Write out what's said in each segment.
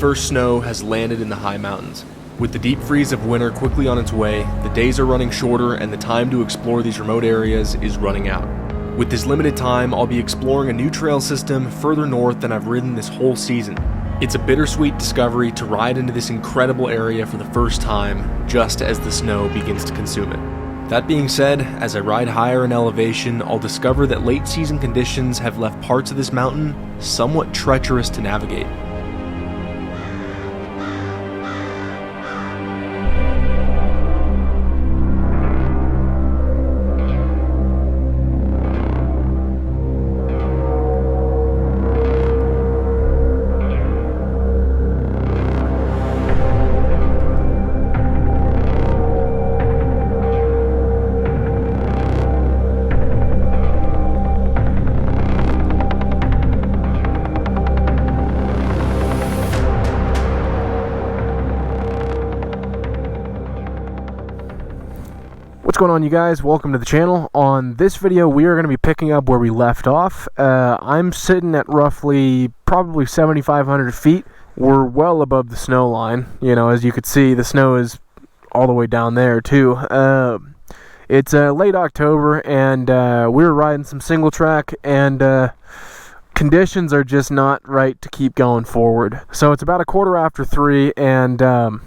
first snow has landed in the high mountains. With the deep freeze of winter quickly on its way, the days are running shorter and the time to explore these remote areas is running out. With this limited time, I'll be exploring a new trail system further north than I've ridden this whole season. It's a bittersweet discovery to ride into this incredible area for the first time, just as the snow begins to consume it. That being said, as I ride higher in elevation, I'll discover that late season conditions have left parts of this mountain somewhat treacherous to navigate. What's going on, you guys? Welcome to the channel. On this video, we are going to be picking up where we left off. I'm sitting at roughly probably 7,500 feet. We're well above the snow line. You know, as you could see, the snow is all the way down there too. It's late October, and we were riding some single track, and conditions are just not right to keep going forward. So it's about 3:15, and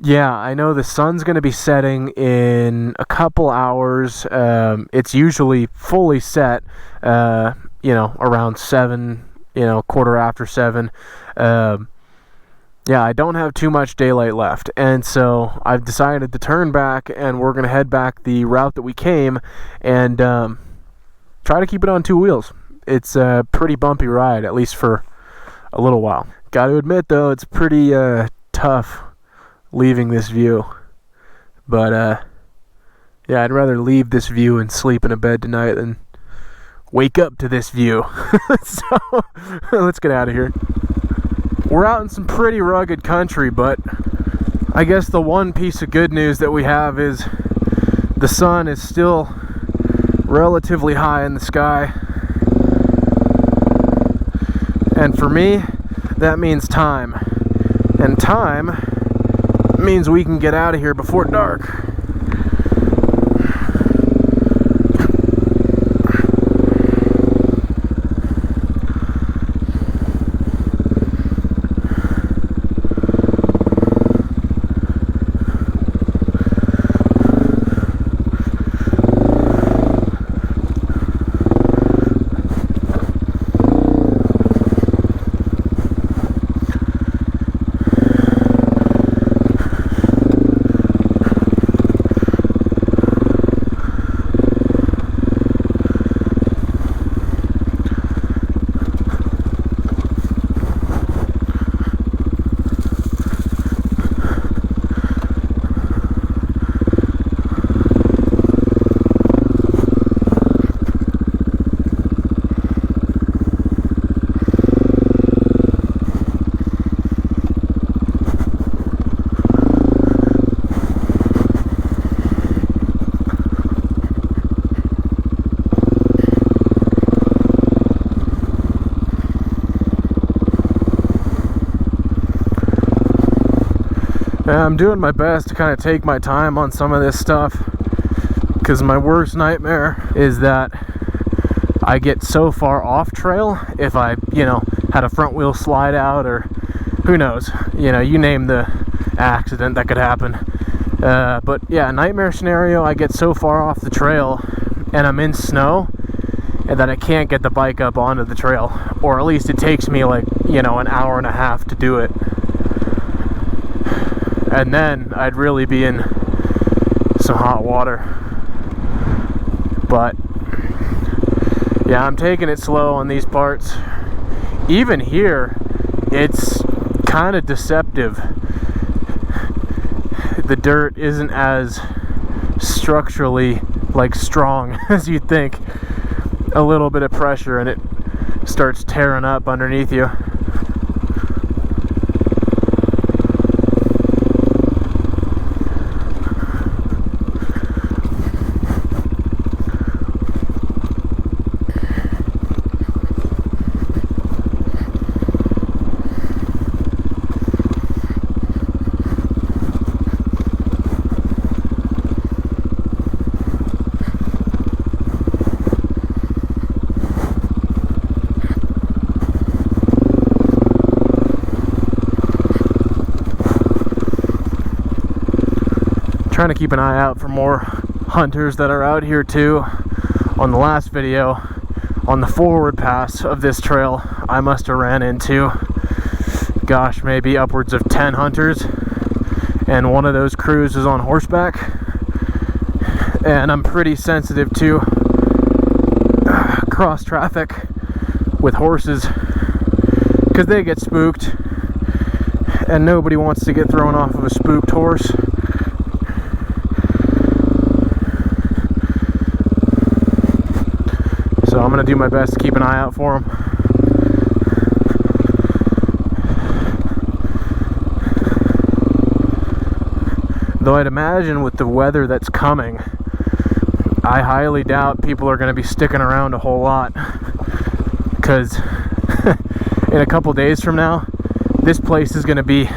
yeah, I know the sun's going to be setting in a couple hours. It's usually fully set, you know, around 7, you know, 7:15. Yeah, I don't have too much daylight left. And so I've decided to turn back, and we're going to head back the route that we came and try to keep it on two wheels. It's a pretty bumpy ride, at least for a little while. Got to admit, though, it's pretty tough leaving this view, but yeah, I'd rather leave this view and sleep in a bed tonight than wake up to this view. So let's get out of here. We're out in some pretty rugged country, but I guess the one piece of good news that we have is the sun is still relatively high in the sky, and for me that means time, and time means we can get out of here before dark. I'm doing my best to kind of take my time on some of this stuff, because my worst nightmare is that I get so far off trail if I, you know, had a front wheel slide out, or who knows, you know, you name the accident that could happen. But yeah, nightmare scenario, I get so far off the trail and I'm in snow and that I can't get the bike up onto the trail, or at least it takes me like, you know, an hour and a half to do it. And then I'd really be in some hot water. But yeah, I'm taking it slow on these parts. Even here, it's kind of deceptive. The dirt isn't as structurally like strong as you'd think. A little bit of pressure and it starts tearing up underneath you. trying to keep an eye out for more hunters that are out here too. On the last video, on the forward pass of this trail, I must have ran into, gosh, maybe upwards of 10 hunters, and one of those crews is on horseback. And I'm pretty sensitive to cross traffic with horses because they get spooked, and nobody wants to get thrown off of a spooked horse. So I'm going to do my best to keep an eye out for them. Though I'd imagine with the weather that's coming, I highly doubt people are going to be sticking around a whole lot, because in a couple days from now, this place is going to be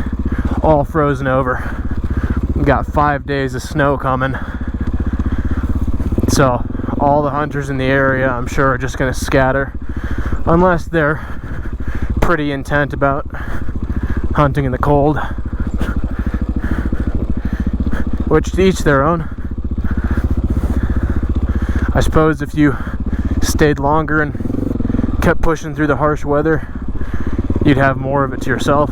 all frozen over. We've got 5 days of snow coming, so all the hunters in the area, I'm sure, are just going to scatter, unless they're pretty intent about hunting in the cold, which to each their own. I suppose if you stayed longer and kept pushing through the harsh weather, you'd have more of it to yourself.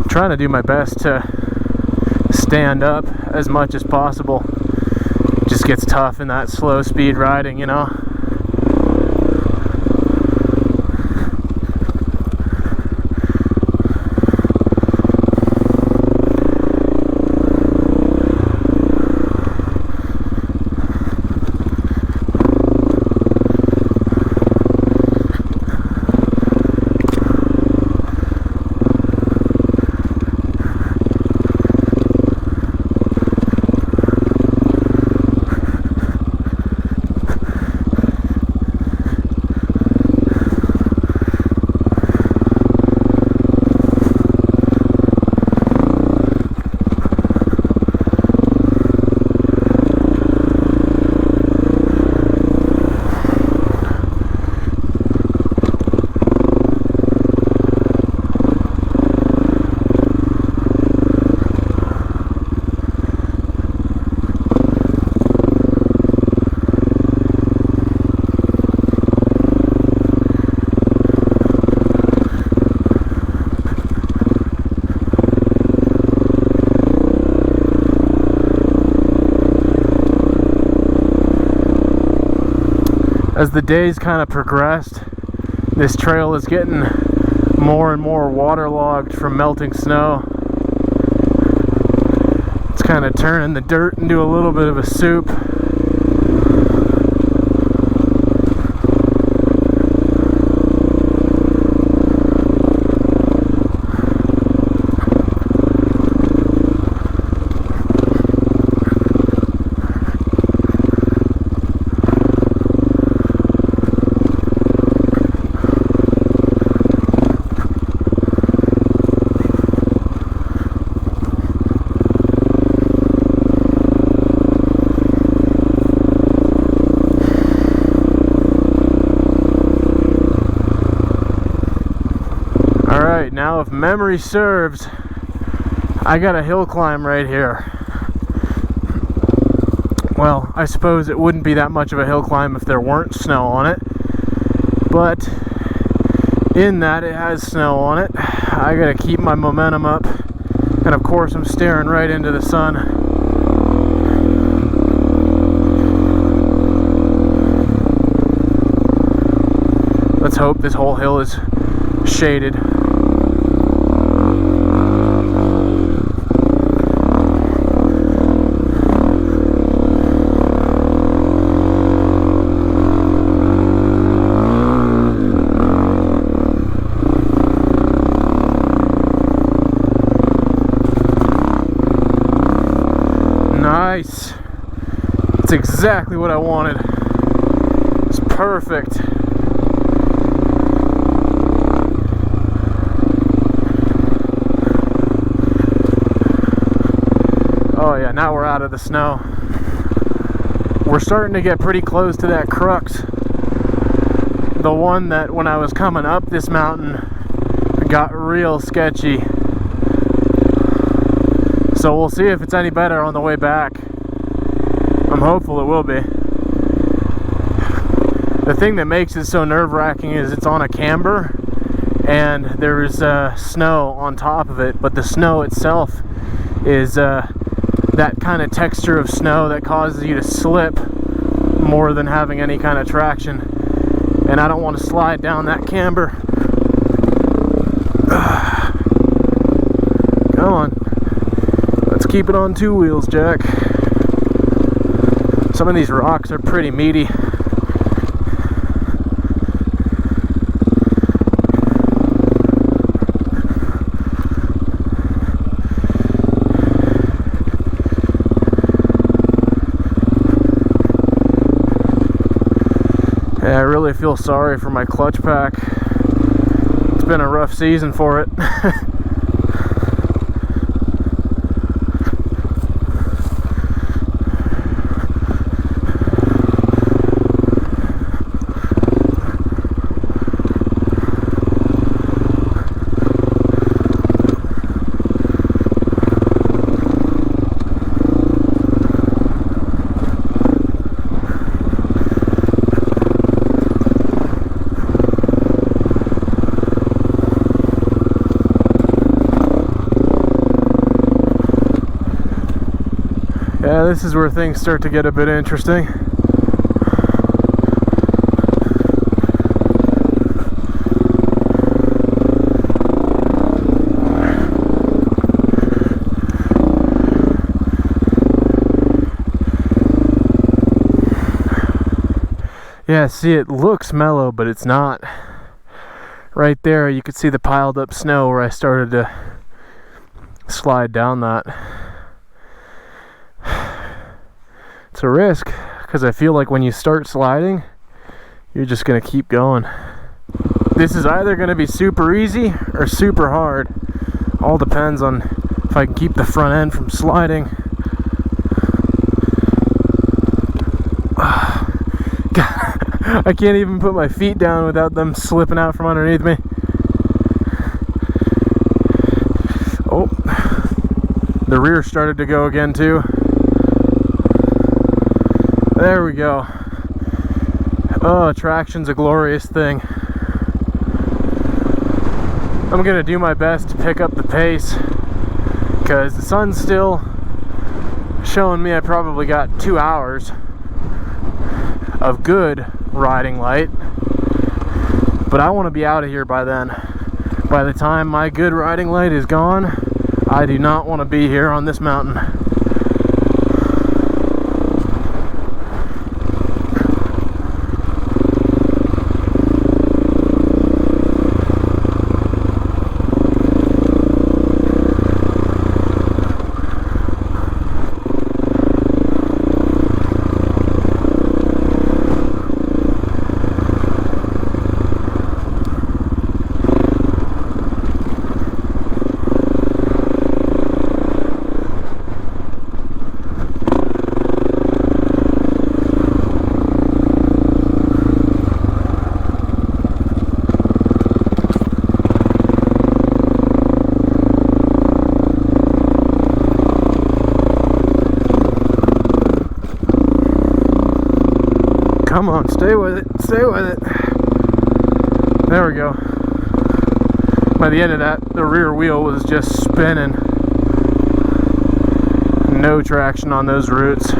Trying to do my best to stand up as much as possible. It just gets tough in that slow speed riding, you know. As the days kind of progressed, this trail is getting more and more waterlogged from melting snow. It's kind of turning the dirt into a little bit of a soup. Alright, now if memory serves, I got a hill climb right here. Well, I suppose it wouldn't be that much of a hill climb if there weren't snow on it, but in that it has snow on it. I gotta keep my momentum up, and of course I'm staring right into the sun. Let's hope this whole hill is shaded. That's exactly what I wanted. It's perfect. Oh yeah, now we're out of the snow. We're starting to get pretty close to that crux. The one that when I was coming up this mountain got real sketchy. So we'll see if it's any better on the way back. I'm hopeful it will be. The thing that makes it so nerve-wracking is it's on a camber and there's snow on top of it, but the snow itself is that kind of texture of snow that causes you to slip more than having any kind of traction. And I don't want to slide down that camber. Come on. Let's keep it on two wheels, Jack. Some of these rocks are pretty meaty. Yeah, I really feel sorry for my clutch pack. It's been a rough season for it. Yeah, this is where things start to get a bit interesting. Yeah, see, it looks mellow, but it's not. Right there, you could see the piled up snow where I started to slide down that. It's a risk, because I feel like when you start sliding, you're just going to keep going. This is either going to be super easy or super hard. All depends on if I can keep the front end from sliding. I can't even put my feet down without them slipping out from underneath me. Oh, the rear started to go again too. There we go. Oh, traction's a glorious thing. I'm gonna do my best to pick up the pace because the sun's still showing me I probably got 2 hours of good riding light, but I want to be out of here by then. By the time my good riding light is gone, I do not want to be here on this mountain. Come on, stay with it, stay with it. There we go. By the end of that, the rear wheel was just spinning. No traction on those roots.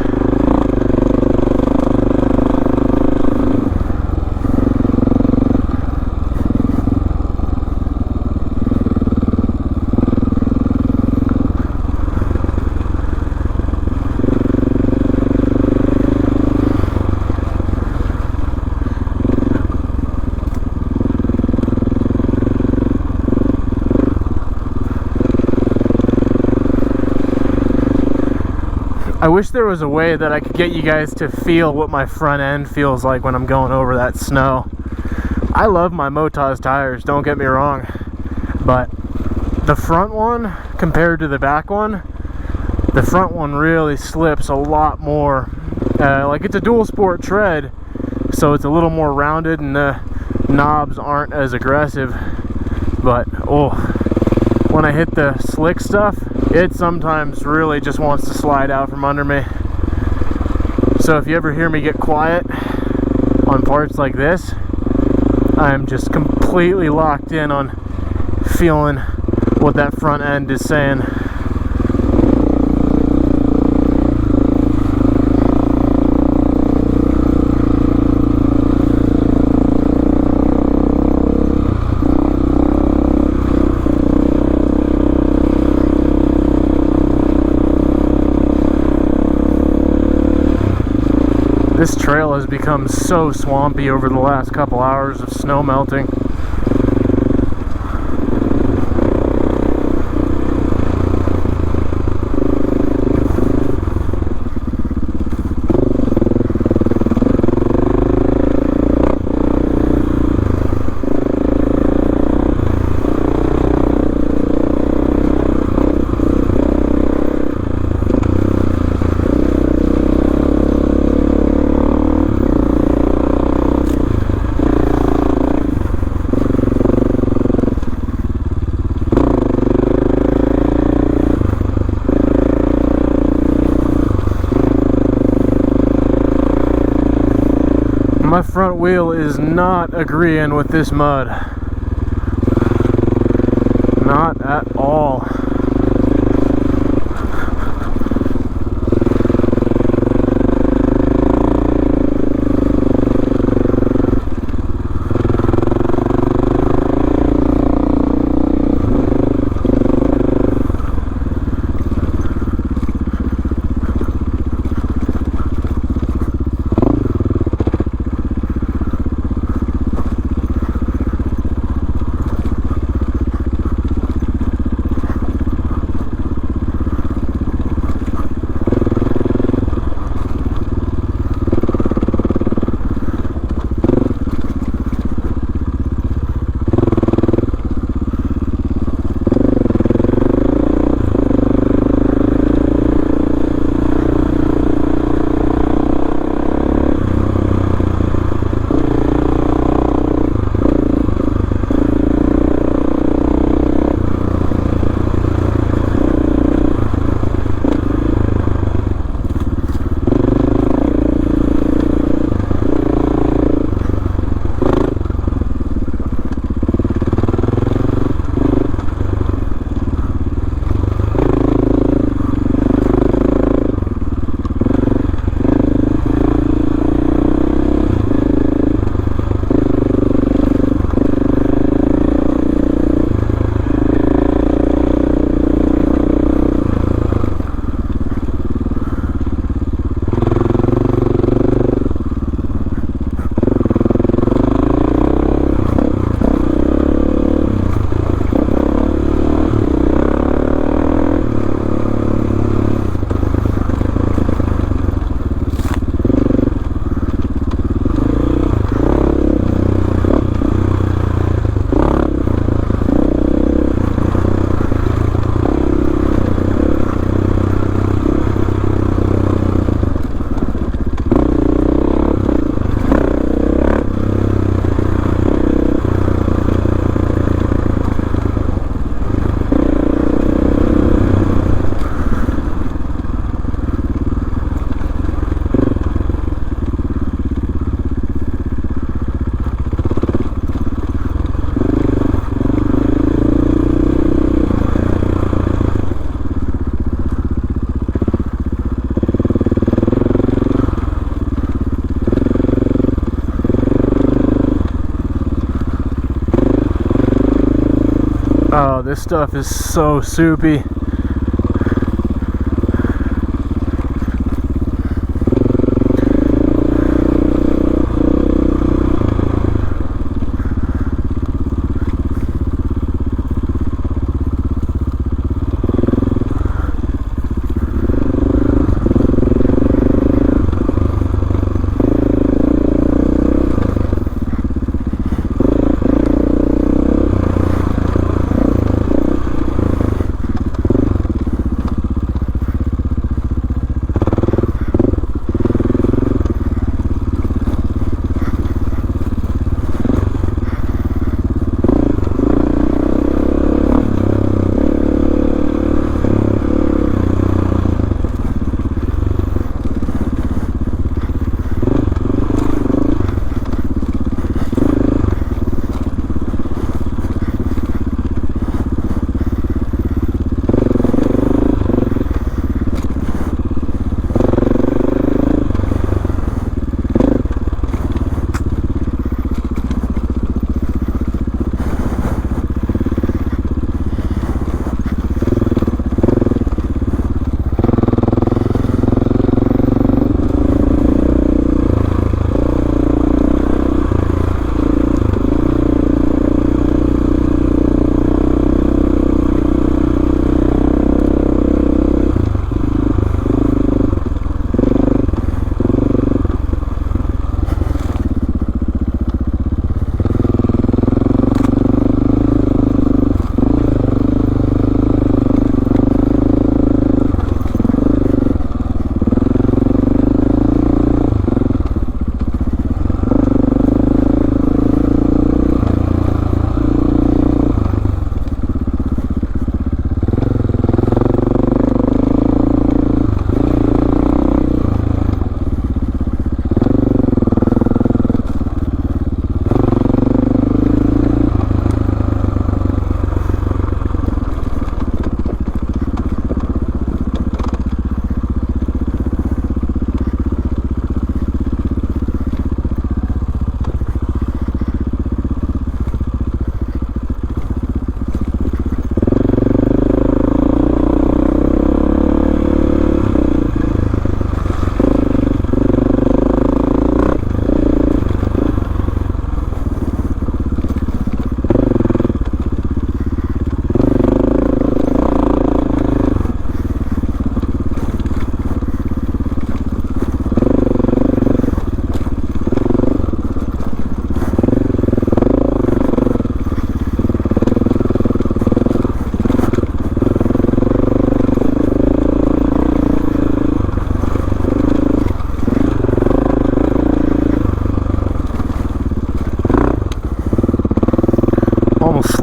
I wish there was a way that I could get you guys to feel what my front end feels like when I'm going over that snow. I love my Motaz tires, don't get me wrong, but the front one compared to the back one, the front one really slips a lot more. Like, it's a dual sport tread, so it's a little more rounded and the knobs aren't as aggressive, but oh, when I hit the slick stuff, it sometimes really just wants to slide out from under me. So if you ever hear me get quiet on parts like this, I'm just completely locked in on feeling what that front end is saying. This trail has become so swampy over the last couple hours of snow melting. My front wheel is not agreeing with this mud. Not at all. Oh, this stuff is so soupy.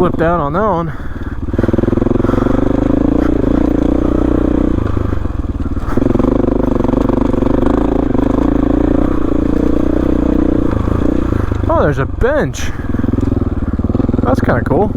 slipped out on that one. Oh, there's a bench. That's kind of cool.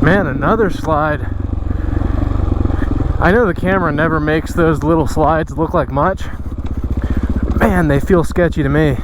Man, another slide. I know the camera never makes those little slides look like much. Man, they feel sketchy to me.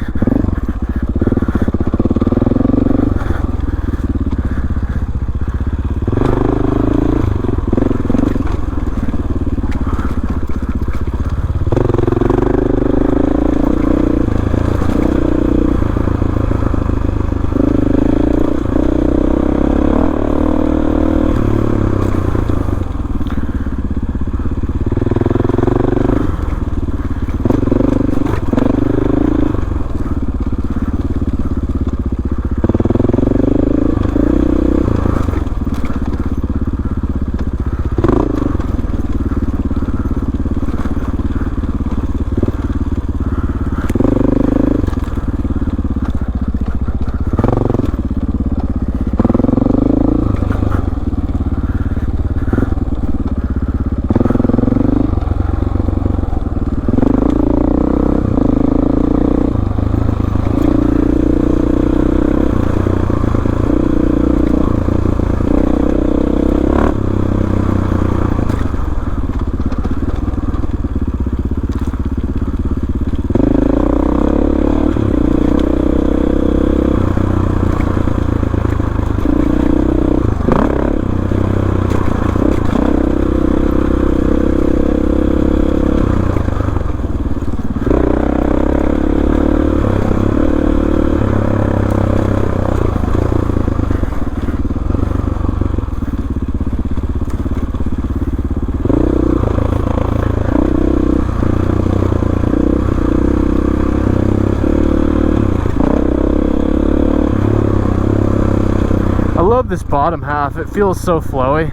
I love this bottom half. It feels so flowy.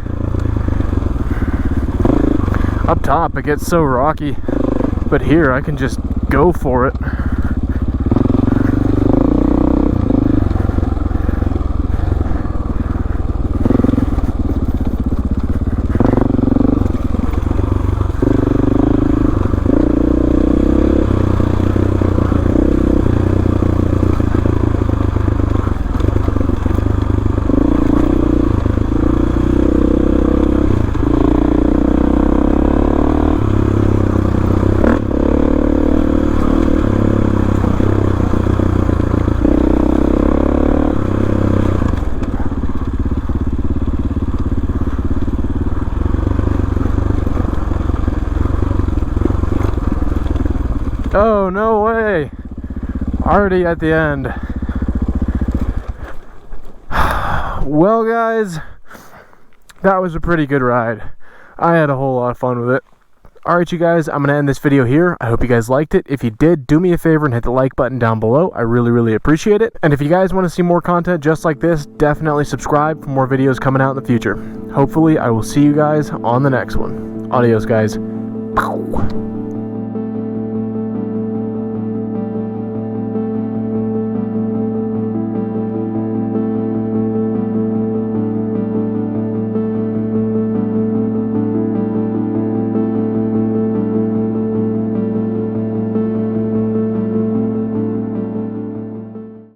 Up top it gets so rocky, but here I can just go for it. Oh, no way. Already at the end. Well, guys, that was a pretty good ride. I had a whole lot of fun with it. Alright, you guys, I'm going to end this video here. I hope you guys liked it. If you did, do me a favor and hit the like button down below. I really, really appreciate it. And if you guys want to see more content just like this, definitely subscribe for more videos coming out in the future. Hopefully, I will see you guys on the next one. Adios, guys. Pow.